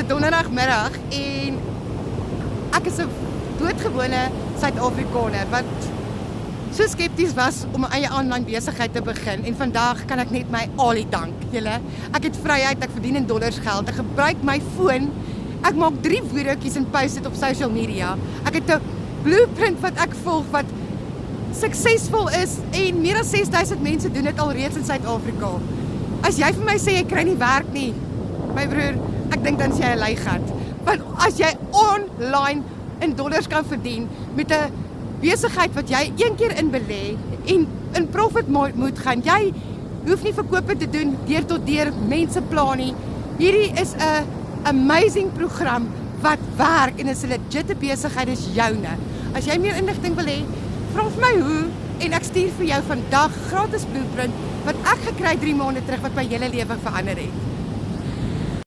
'n donderdagmiddag en ek is 'n doodgewone Suid-Afrikaner wat so skepties was om 'n eie aanlyn besigheid te begin en vandag kan ek net my Ali dank, julle. Ek het vryheid, ek verdien in dollars geld, ek gebruik my foon, ek maak 3 videoetjies en post dit op social media. Ek het 'n blueprint wat ek volg wat suksesvol is en meer as 6000 mense doen dit alreeds in Suid-Afrika. As jy vir my sê jy kry nie werk nie, my broer, ek dink dan is jy 'n leigat. Want as jy online in dollars kan verdien met 'n besigheid wat jy een keer in belê en in profit moet gaan, jy hoef nie verkope te doen deur tot deur mense pla nie. Hierdie is 'n amazing program wat werk en is 'n legitte besigheid, is joune. As jy meer inligting wil hê, vra vir my hoe en ek stuur vir jou vandag gratis blueprint wat ek gekry 3 maande terug wat my hele lewe verander het.